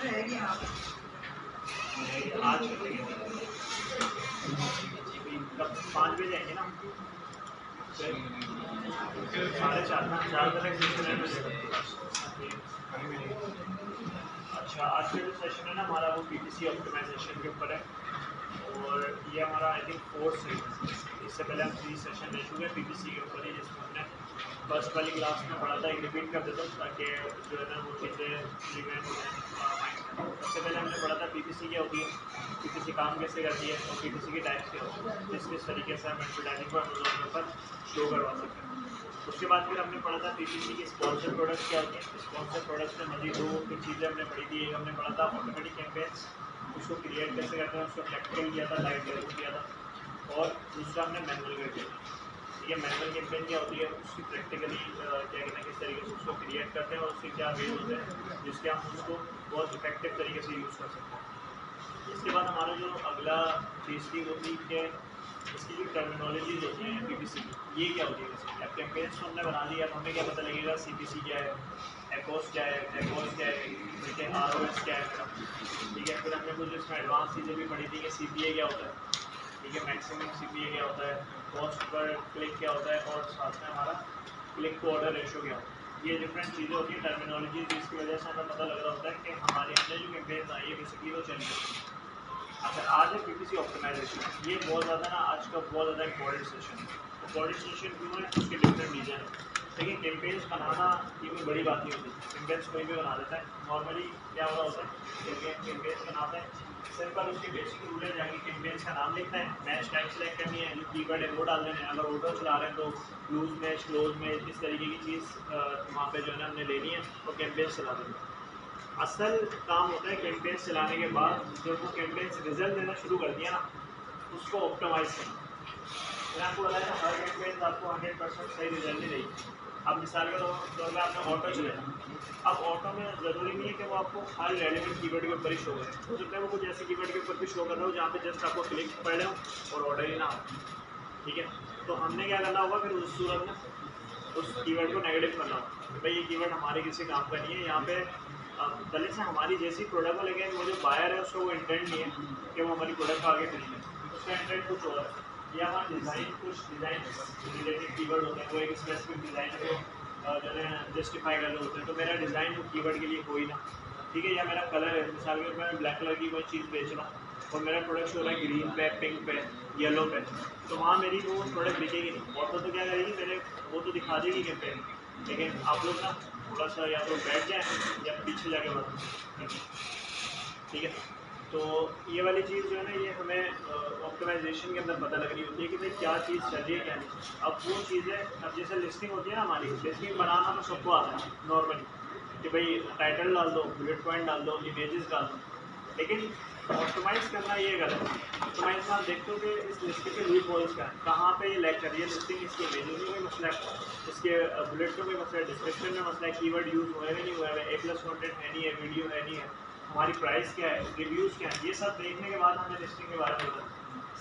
रहेगी यहाँ पे आज कब 5 बजे आएंगे ना 4:30 तक सेशन है। अच्छा आज का जो सेशन है ना हमारा वो पीपीसी ऑप्टिमाइजेशन के ऊपर है और ये हमारा आई थिंक 4th सेशन। इससे पहले हम 3 सेशन ले चुके हैं पीपीसी के ऊपर ही जिसमें हमने फर्स्ट वाली क्लास में पढ़ा था। एक रिपीट कर देता हूँ ताकि जो है ना वो चीज़ें रिवेंट हो जाए माइंड में। सबसे पहले हमने पढ़ा था पीपीसी क्या होती है, पीपीसी काम कैसे करती है और पीपीसी के टाइप्स क्या होते हैं, किस किस तरीके से हम एडवर्टाइजिंग को अमेज़न के ऊपर शो करवा सकते हैं। उसके बाद फिर हमने पढ़ा था पीपीसी की स्पॉन्सर प्रोडक्ट्स क्या होती हैं। स्पॉन्सर प्रोडक्ट्स में मजीद 2-3 चीज़ें हमने पढ़ी थी। एक हमने पढ़ा था ऑटोमेटिक कैंपेन्स, उसको क्रिएट कैसे करते हैं, उसको प्रैक्टिकल किया था, लाइव डेमो किया था। और दूसरा हमने मैनुअल कैंपेन। ठीक है, मैनुअल कैंपेन क्या होती है, उसकी प्रैक्टिकली क्या कहते हैं किस तरीके से उसको क्रिएट करते हैं और उसके क्या वेज होते हैं जिसके हम उसको बहुत इफेक्टिव तरीके से यूज़ कर सकते हैं। इसके बाद हमारा जो अगला चीज़ थी वो थी कि इसकी जो टर्मिनोलॉजीज होती हैं पीपीसी की, ये क्या होती है। वैसे अब कैंपेन्स तो हमने बना लिया, अब हमें क्या पता लगेगा सीपीसी क्या है, एक्स क्या है, एक्स क्या है, ठीक है, आरओएस क्या है। ठीक है, फिर हमने कुछ इसमें एडवांस चीज़ें भी पढ़ी थी कि सीपीए क्या होता है, ठीक है, मैक्सिमम सीपीए क्या होता है, कॉस्ट पर क्लिक क्या होता है और साथ में हमारा क्लिक टू ऑर्डर रेशो क्या होता है। ये डिफरेंट चीज़ें होती हैं टर्मिनोलॉजी, जिसकी वजह से हमें पता लग रहा होता है कि हमारे हमने जो कैंपेन्स आई है बेसिकली वो चल रही है। अच्छा आज है पीपीसी ऑप्टिमाइजेशन। ये बहुत ज़्यादा ना आज का बहुत ज़्यादा इंपॉर्टेंट सेशन है। इंपॉर्टेंट सेशन क्यों है, उसके डिफरेंट रीजन है। लेकिन कैंपेन्स बनाना ये कोई बड़ी बात नहीं होती, कैंपेन्स कोई भी बना देता है। नॉर्मली क्या हो रहा होता है, कैंपेन्स बनाते हैं, सिंपल उसके बेसिक रूल है, जाके कैंपेन्स का नाम लिखना है, मैच टाइप सेलेक्ट करनी है, जो कीवर्ड है वो डाल देना है। अगर ऑटो चला रहे हैं तो लूज मैच, क्लोज मैच, इस तरीके की चीज़ वहाँ पे जो है ना हमने लेनी है और कैंपेन्स चला देनी है। असल काम होता है कैंपेन्स चलाने के बाद जब वो कैंपेन्स रिजल्ट देना शुरू कर दिया ना उसको ऑप्टिमाइज करना। मैंने आपको बताया ना हर कैंपेन आपको 100% सही रिजल्ट नहीं देगी। अब मिसाल के तौर पर आपने ऑटो चलाया, अब ऑटो में ज़रूरी नहीं है कि वो आपको हर रेलिवेंट कीवर्ड के ऊपर ही शो करे। हो सकता है वो कुछ ऐसे कीवर्ड के ऊपर भी शो कर रहा हो जहाँ पे जस्ट आपको क्लिक पड़ रहे हो और ऑर्डर ही ना हो। ठीक है, तो हमने क्या करना होगा फिर उस सूरत में उस कीवर्ड को नेगेटिव करना होगा कि भाई ये कीवर्ड हमारे किसी काम का नहीं है। यहाँ पे भले से हमारी जैसी प्रोडक्ट हो, लेकिन वो जो बायर है उसका वो इंटेंट नहीं है कि वो हमारी प्रोडक्ट को आगे खरीदे, उसका इंटेंट कुछ और है। या हमारा डिज़ाइन कुछ डिज़ाइन रिलेटेड कीवर्ड होते हैं, वो एक स्पेसिफिक डिज़ाइन को जो है जस्टिफाई कर रहे होते हैं, तो मेरा डिज़ाइन वो कीवर्ड के लिए हो ही ना। ठीक है, या मेरा कलर है, मिसाल के मैं ब्लैक कलर की कोई चीज़ बेच रहा हूँ और मेरा प्रोडक्ट हो रहा है ग्रीन पे, पिंक पे, येलो पे, तो वहाँ मेरी वो प्रोडक्ट दिखेगी नहीं। ऑटो तो क्या करेगी, मेरे वो तो दिखा देगी कैंपेन, लेकिन आप लोग ना थोड़ा सा या तो बैठ जाए या पीछे जाके बात करें। ठीक है, तो ये वाली चीज़ जो है ना ये हमें ऑप्टिमाइजेशन के अंदर पता लगनी होती है कि भाई क्या चीज़ चल रही है क्या नहीं। अब वो चीज़ें, अब जैसे लिस्टिंग होती है ना, हमारी लिस्टिंग बनाना तो सबको आता है नॉर्मली कि भाई टाइटल डाल दो, बुलेट पॉइंट डाल दो, इमेजेस डाल दो, लेकिन ऑप्टिमाइज करना ये गलत है। ऑप्टिमाइज में आप देखते हो कि इस लिस्टिंग के लूप होल्स का है, कहाँ पे ये लैग कर रही है लिस्टिंग, इसके इमेजेस में कोई मसला है, इसके बुलेट में कोई मसला है, डिस्क्रिप्शन में मसला है, कीवर्ड यूज़ हुए हैं नहीं हुए हैं, A+ कंटेंट है नहीं है, वीडियो है नहीं है, हमारी प्राइस क्या है, रिव्यूज़ क्या है, ये सब देखने के बाद हमें लिस्टिंग के बारे में पता है।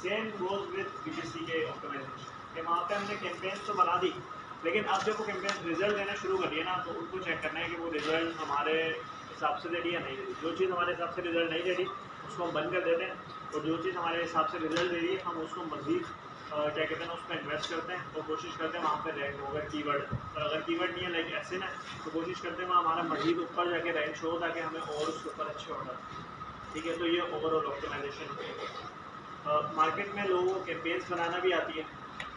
सेम गोज विद पीपीसी के ऑप्टिमाइजेशन के वहाँ पे हमने कैंपेन्स तो बना दी, लेकिन अब जब वो कैंपेन्स रिजल्ट देना शुरू कर दिए ना तो उनको चेक करना है कि वो रिजल्ट हमारे हिसाब से दे रही है नहीं दे रही। जो चीज़ हमारे हिसाब से रिजल्ट नहीं दे रही उसको हम बंद कर देते हैं, और जो चीज़ हमारे हिसाब से रिजल्ट दे रही है हम उसको मज़ीद क्या कहते हैं उस पर इन्वेस्ट करते हैं और कोशिश करते हैं वहाँ पर रैंक हो। अगर कीवर्ड, और अगर कीवर्ड नहीं है लाइक ऐसे ना, तो कोशिश करते हैं वहाँ हमारा मज़ीद ऊपर जाके रैंक शो हो ताकि हमें और उसके ऊपर अच्छे ऑर्डर। ठीक है, तो ये ओवरऑल ऑप्टिमाइजेशन है। मार्केट में लोगों को कैंपेन्स बनाना भी आती है,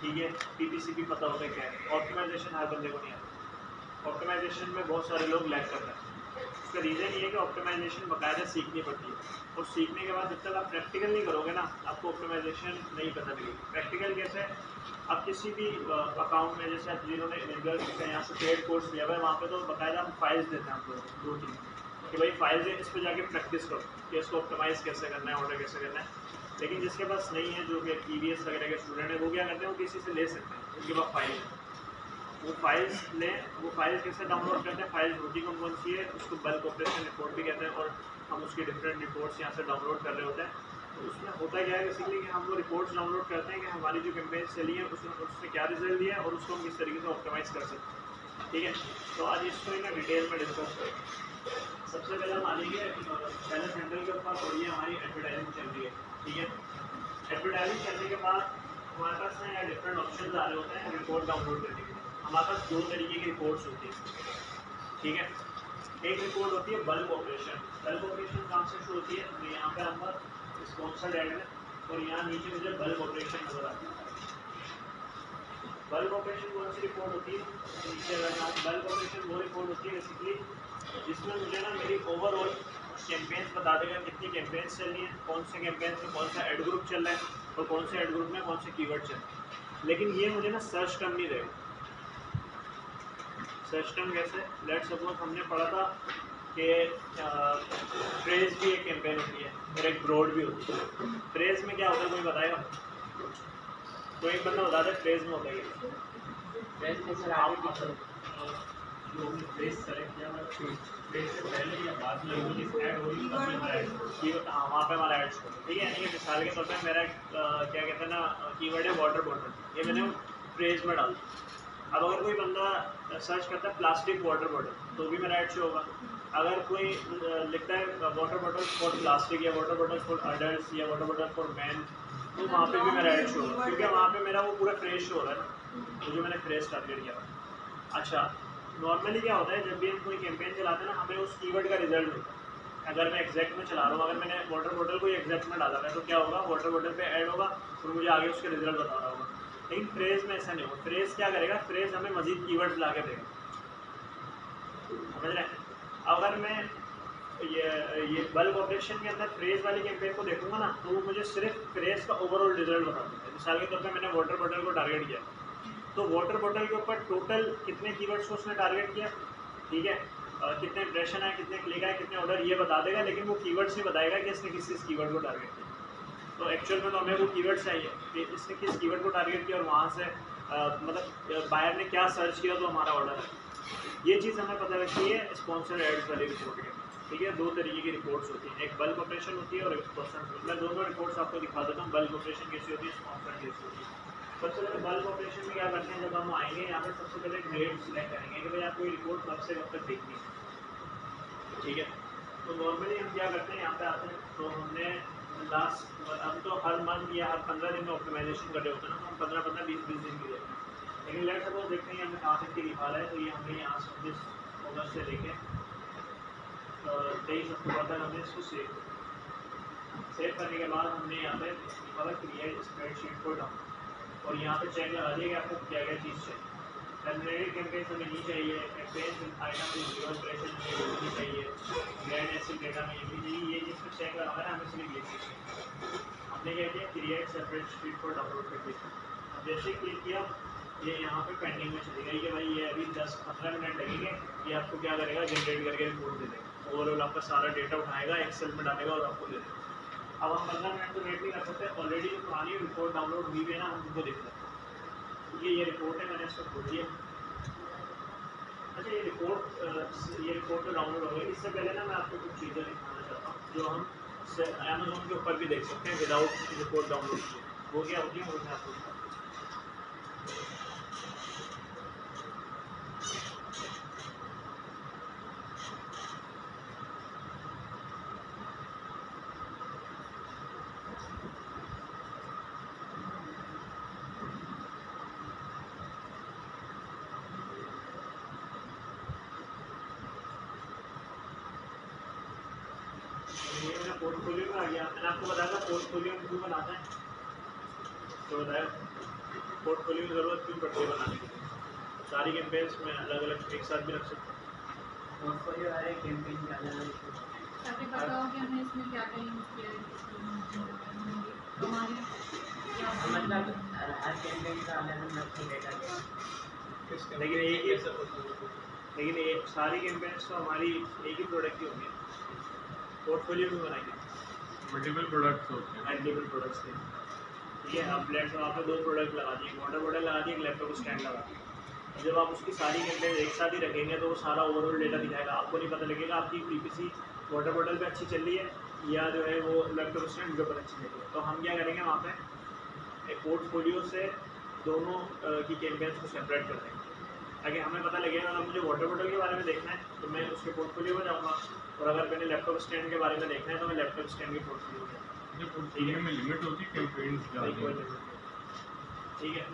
ठीक है, पीपीसी भी पता होता है क्या है, ऑप्टिमाइजेशन हर बंदे को नहीं आता। ऑप्टिमाइजेशन में बहुत सारे लोग लैग कर रहे हैं। उसका रीज़न ये है कि ऑप्टिमाइजेशन बाकायदा सीखनी पड़ती है, और सीखने के बाद जब तक आप प्रैक्टिकल नहीं करोगे ना आपको ऑप्टिमाइजेशन नहीं पता लगेगी। प्रैक्टिकल कैसे, आप किसी भी अकाउंट में, जैसे आप जिन्होंने यहाँ से पेड कोर्स लिया हुआ है वहाँ पे तो बाकायदा हम फाइल्स देते हैं आपको 2-3 कि भाई फाइल्स है, इस पर जाके प्रैक्टिस करो कि इसको ऑप्टिमाइज़ कैसे करना है, ऑर्डर कैसे करना है। लेकिन जिसके पास नहीं है, जो कि EVS वगैरह के स्टूडेंट है, वो क्या करते हैं, वो किसी से ले सकते हैं, उनके पास फाइल है, वो फाइल्स लें। वो फाइल्स कैसे डाउनलोड करते हैं, फाइल्स होती कौन सी है, उसको बल्क ऑपरेशन रिपोर्ट भी कहते हैं, और हम उसकी डिफरेंट रिपोर्ट्स यहाँ से डाउनलोड कर रहे होते हैं। तो उसमें होता क्या है बेसिकली कि हम वो रिपोर्ट्स डाउनलोड करते हैं कि हमारी जो कैंपेन चली है उसमें क्या रिजल्ट दिया है और उसको हम किस तरीके से ऑप्टिमाइज़ कर सकते हैं। ठीक है, तो आज इसको ही मैं डिटेल में डिस्कस करूँ। सबसे सबसे पहले हम आ जाएंगे पहले सेंट्रल के ऊपर, और ये हमारी एडवर्टाइजिंग चल रही है, ठीक है। एडवर्टाइजिंग करने के बाद हमारे पास ना यहाँ डिफरेंट ऑप्शन आ रहे होते हैं रिपोर्ट डाउनलोड करने के लिए। हमारे पास दो तरीके की रिपोर्ट्स होती है, ठीक है। एक रिपोर्ट होती है बल्क ऑपरेशन। बल्क ऑपरेशन कहाँ से शुरू होती है, तो यहाँ पे हम स्पॉन्सर्ड एड में, और यहाँ नीचे मुझे बल्क ऑपरेशन नजर आता है। बल्क ऑपरेशन कौन सी रिपोर्ट होती है, नीचे अगर मैं बल्क ऑपरेशन वो रिपोर्ट होती है बेसिकली जिसमें मुझे ना मेरी ओवरऑल कैंपेन्स बता देगा कितनी कैंपेन्स चल रही हैं, कौन से कैंपेन्स में कौन सा एड ग्रुप चल रहा है और कौन से एड ग्रुप में कौन से कीवर्ड चल रहे हैं। लेकिन ये मुझे ना सर्च टर्म नहीं देगा। सर्च टर्म कैसे, लेट सपोज हमने पढ़ा था कि फ्रेज भी एक कैंपेन होती है और एक ब्रॉड भी होती है। फ्रेज में क्या होता है कोई बताएगा, तो एक बंदा बता दे फ्रेज में होता है फ्रेज में सर आप जो हमने फ्रेज सेलेक्ट किया मतलब फ्रेज से पहले या बाद में वो जिस ऐड हो रही है तभी हमारा ऐड हाँ वहाँ पे हमारा ऐड शो, ठीक है। यानी कि मिसाल के तौर पर मेरा क्या कहते हैं ना कीवर्ड है वाटर बॉटल, ये मैंने फ्रेज में डाल दिया। अब अगर कोई बंदा सर्च करता है प्लास्टिक वाटर बॉटल तो भी मेरा ऐड शो होगा। अगर कोई लिखता है वाटर बॉटल फॉर प्लास्टिक या वाटर बॉटल फॉर अडल्ट या वाटर बॉटल फॉर मैन, तो वहाँ पे भी मेरा ऐड शो होगा, क्योंकि वहाँ पे मेरा वो पूरा फ्रेश शो हो रहा है ना, तो जो मैंने फ्रेश टारगेट किया। अच्छा, नॉर्मली क्या होता है जब भी हम कोई कैंपेन चलाते हैं ना, हमें उस कीवर्ड का रिजल्ट मिलता है। अगर मैं एग्जैक्ट में चला रहा हूँ, अगर मैंने वाटर बॉटल को एग्जैक्ट में डाला है तो क्या होगा, वाटर बॉटल पे ऐड होगा और मुझे आगे उसके रिजल्ट बता रहा होगा। लेकिन फ्रेज में ऐसा नहीं होगा। फ्रेज क्या करेगा, फ्रेज हमें मजीद कीवर्ड्स ला के देगा, समझ रहे हैं। अगर मैं ये बल्क ऑपरेशन के अंदर फ्रेज वाली कैंपेन को देखूंगा ना, तो वो मुझे सिर्फ फ्रेज का ओवरऑल रिजल्ट बता देता है। मिसाल के तौर पर मैंने वाटर बॉटल को टारगेट किया, तो वाटर बॉटल के ऊपर टोटल कितने कीवर्ड्स को उसने टारगेट किया, ठीक है, कितने इंप्रेशन है, कितने क्लिक है, कितने ऑर्डर, ये बता देगा। लेकिन वो कीवर्ड्स नहीं बताएगा कि इसने किस कीवर्ड को टारगेट किया। तो एक्चुअल में तो हमें वो कीवर्ड्स चाहिए कि इसने किस कीवर्ड को टारगेट किया और वहाँ से मतलब बायर ने क्या सर्च किया तो हमारा ऑर्डर है। ये चीज़ हमें पता लगती है स्पॉन्सर्ड एड्स वाली रिपोर्ट के, ठीक है। दो तरीके की रिपोर्ट्स होती हैं, एक बल्क ऑपरेशन होती है और एक स्पॉन्सर्ड। मैं दोनों रिपोर्ट्स आपको दिखा देता हूँ, बल्क ऑपरेशन कैसी होती है, स्पॉन्सर्ड कैसी होती है। सबसे पहले बल्क ऑपरेशन में क्या करते हैं, जब हम आएंगे यहाँ पे सबसे पहले ग्रेड सिलेक्ट करेंगे कि भाई आपको ये रिपोर्ट कब से कब तक देखनी है, ठीक है। तो नॉर्मली हम क्या करते हैं, यहाँ पे आते हैं तो हमने लास्ट हम तो हर मंथ या हर 15 दिन में ऑप्टिमाइजेशन कर रहे होते हैं ना, तो हम 15-15 20-20 दिन की देते हैं। लेकिन लेट सपोज देखते हैं हमें कहाँ तक की दिखा रहा है, तो ये हमने यहाँ 26 अगस्त से लेके 23 अक्टूबर तक हमने इसको सेव करने के बाद हमने यहाँ पे क्रिएट स्प्रेडशीट को डाउन, और यहाँ पे चेक लगा दिया कि आपको क्या क्या चीज़ चाहिए। टर्मिनेटेड कैंपेन हमें नहीं चाहिए, कैंपेन आइटम में जीरो इंप्रेशन हमें नहीं चाहिए, ग्रैंड एसिड डेटा में ये भी चाहिए। ये जिसमें चेक लगा है हमें सिर्फ ये चीज़ हमने क्या किया, क्रिएट सेपरेट शीट को डाउनलोड कर दिया। अब जैसे क्लिक किया ये यहाँ पे पेंडिंग में चली गई कि भाई ये अभी 10-15 मिनट लगेंगे, ये आपको क्या करेगा, जनरेट करके रिपोर्ट दे देगा। ओवरऑल आपका सारा डेटा उठाएगा, एक्सेल में डालेगा और आपको दे देगा। अब हम 15 मिनट तो वेट नहीं कर सकते, ऑलरेडी जो पुरानी रिपोर्ट डाउनलोड हुई है ना, हम उनको देख सकते हैं। ये रिपोर्ट है, मैंने इसको खोल दिया। अच्छा, ये रिपोर्ट तो डाउनलोड हो गई। इससे पहले ना मैं आपको कुछ चीज़ें दिखाना चाहता हूँ जो हम अमेज़ॉन के ऊपर भी देख सकते हैं विदाउट रिपोर्ट डाउनलोड किए। वो क्या होती है वो मैं आपको बताता हूँ। ये मेरा पोर्टफोलियो में आ गया। मैंने आपको बताया था पोर्टफोलियो क्यों बनाते हैं, तो बताया पोर्टफोलियो की ज़रूरत क्यों पड़ती है बनाने के लिए। सारी कैंपेन्स में अलग अलग एक साथ भी रख सकते हैं। पोर्टफोलियो हर एक कैंपेन के अलग ताकि पता हो कि हमने इसमें क्या क्या यूज़ किया है, हमारी मतलब हर कैंपेन का अलग अलग डेटा है। लेकिन एक सारी कैंपेन्स तो हमारी एक ही प्रोडक्ट की होंगी। पोर्टफोलियो भी बनाएंगे, मल्टीपल प्रोडक्ट्स होते हैं। मल्टीपल प्रोडक्ट्स के, ठीक है। आप लेट्स आपने 2 प्रोडक्ट लगा दिए, वाटर बॉटल लगा दी, एक लैपटॉप स्टैंड लगा दिया। जब आप उसकी सारी कैंपेन एक साथ ही रखेंगे तो वो सारा ओवरऑल डेटा दिखाएगा। आपको नहीं पता लगेगा आपकी पीपीसी वाटर बॉटल पे अच्छी चल रही है या जो है वो लैपटॉप स्टैंड के ऊपर अच्छी चल रही है। तो हम क्या करेंगे, वहाँ पे एक पोर्टफोलियो से दोनों की कैंपेन्स को सेपरेट कर देंगे, ताकि हमें पता लगेगा अगर मुझे वाटर बॉटल के बारे में देखना है तो मैं उसके पोर्टफोलियो में जाऊँगा, और अगर मैंने लैपटॉप स्टैंड के बारे में देखना है तो मैं लैपटॉप स्टैंड की पोर्टफोलियो में ये पोर्टफोलियो में लिमिट होती है कैंपेन्स कोई डालने limit नहीं। ठीक है,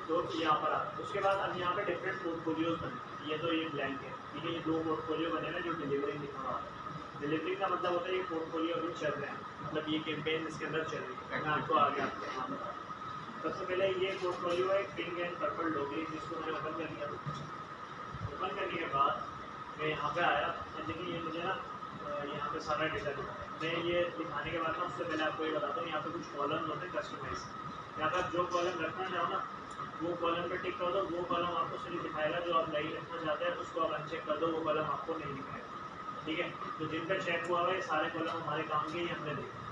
तो यहाँ पर आता उसके बाद अब यहाँ पे डिफरेंट पोर्टफोलियोज बने। ये तो ये ब्लैंक है, ठीक है, ये 2 पोर्टफोलियो बने हैं जो डिलीवरिंग लिखा हुआ है। डिलीवरिंग का मतलब होता है ये पोर्टफोलियो अभी चल रहे हैं, मतलब ये कैंपेन इसके अंदर चल रही है। मैं आपको आगे आपको यहाँ बता दूँ। सबसे पहले ये पोर्टफोलियो है पिंक एंड पर्पल डॉगरी, जिसको मैंने ओपन कर लिया। ओपन करने के बाद मैं यहाँ पे आया और देखिए ये मुझे ना यहाँ पे सारा डेटा दिखा है। मैं ये दिखाने के बाद ना उससे पहले आपको ये बताता हूँ, यहाँ पे कुछ कॉलम होते हैं कस्टमाइज। यहाँ पर जो कॉलम रखना चाहो ना वो कॉलम पे टिक कर दो, वो कॉलम आपको सिर्फ दिखाएगा। जो आप नहीं रखना चाहते हैं उसको आप अनचेक कर दो, वो कॉलम आपको नहीं दिखाएगा। ठीक है, तो जिनका चेक हुआ है सारे कॉलम हमारे काम के ही हमने देखे।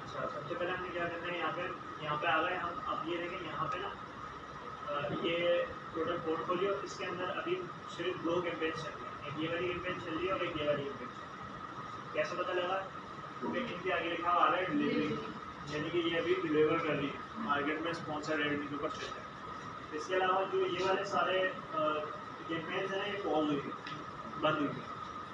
अच्छा, सबसे पहले हमें क्या करना है, यहाँ पे आ गए हम। अब ये देखें यहाँ पे ना ये टोटल पोर्टफोलियो, इसके अंदर अभी सिर्फ 2 कैंपेन चल रही है। एक ये वाली कैंपेन चल रही है और एक ये वाली कैंपेन चल रही है। कैसे पता लगा? क्योंकि इनके आगे लिखा हुआ आ रहा है डिलीवरी, यानी कि ये अभी डिलीवर कर रही है मार्केट में, स्पॉन्सर्ड एड के ऊपर चल रहा है। इसके अलावा जो ये वाले सारे कैंपेन्स हैं ये पॉज हुई है, बंद हुई है।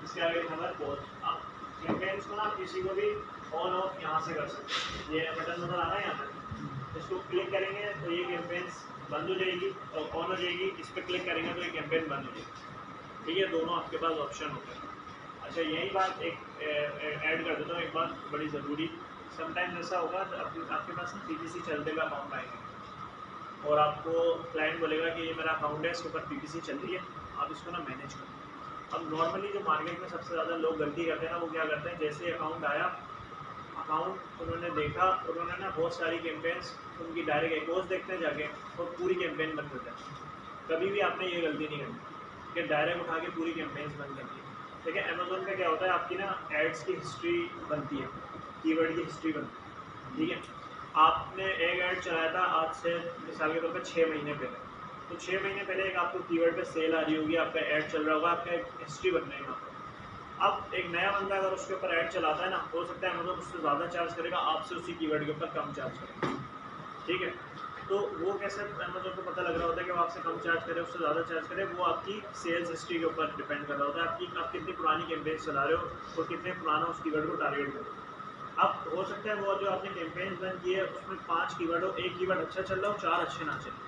इसके आगे लिखा हुआ है पॉज। आप कैंपेन्स को ना किसी को भी ऑन ऑफ यहाँ से कर सकते हैं। ये बटन नजर आ रहा है यहाँ पर, इसको क्लिक करेंगे तो ये कैंपेन्स बंद हो जाएगी और ऑन हो जाएगी। इस पर क्लिक करेंगे तो ये कैंपेन बंद हो जाएगी। ठीक है, दोनों आपके पास ऑप्शन होते हैं। अच्छा, यही बात एक ऐड कर देता हूँ, एक बात बड़ी ज़रूरी। समटाइम्स ऐसा होगा आपके पास ना पीपीसी चलते हुए अकाउंट आएंगे और आपको क्लाइंट बोलेगा कि ये मेरा अकाउंट है, इसके ऊपर पीपीसी चल रही है, आप इसको ना मैनेज करो। अब नॉर्मली जो मार्केट में सबसे ज़्यादा लोग गलती करते हैं ना, वो क्या करते हैं, जैसे अकाउंट आया, अकाउंट उन्होंने देखा, उन्होंने ना बहुत सारी कैंपेन्स उनकी डायरेक्ट एक्सपोज देखते हैं जाके और पूरी कैंपेन बंद कर देते हैं। कभी भी आपने ये गलती नहीं करनी कि डायरेक्ट उठा के पूरी कैंपेन्स बंद कर दी। ठीक है, अमेज़ोन पे क्या होता है, आपकी ना एड्स की हिस्ट्री बनती है, कीवर्ड की हिस्ट्री बनती है। ठीक है, आपने एक ऐड चलाया था आज से मिसाल के तौर पर 6 महीने पहले, तो 6 महीने पहले एक आपको कीवर्ड पे सेल आ रही होगी, आपका ऐड चल रहा होगा, आपका एक हिस्ट्री बन रही है वहाँ पर। अब एक नया बंदा अगर उसके ऊपर ऐड चलाता है ना, हो सकता है अमेज़ोन उससे ज़्यादा चार्ज करेगा, आपसे उसी कीवर्ड के ऊपर कम चार्ज करेगा। ठीक है, तो वो कैसे अमेज़ोन को पता लग रहा होता है कि वो आपसे कम चार्ज करे, उससे ज़्यादा चार्ज करे? वो आपकी सेल्स हिस्ट्री के ऊपर डिपेंड कर रहा होता है, आप कितनी पुरानी कैंपेन चला रहे हो और कितने पुराना उस कीवर्ड को टारगेट कर रहे हो। अब हो सकता है वो जो आपने कैंपेन रन की है उसमें 5 कीवर्ड हो, एक कीवर्ड अच्छा चल रहा हो, 4 अच्छे ना चले।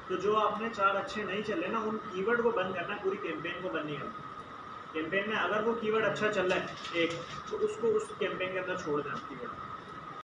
तो जो आपने 4 अच्छे नहीं चले ना, उन कीवर्ड को बंद करना है, पूरी कैंपेन को बंद नहीं करना। कैंपेन में अगर वो कीवर्ड अच्छा चल रहा है एक, तो उसको उस कैंपेन के अंदर छोड़ देना कीवर्ड।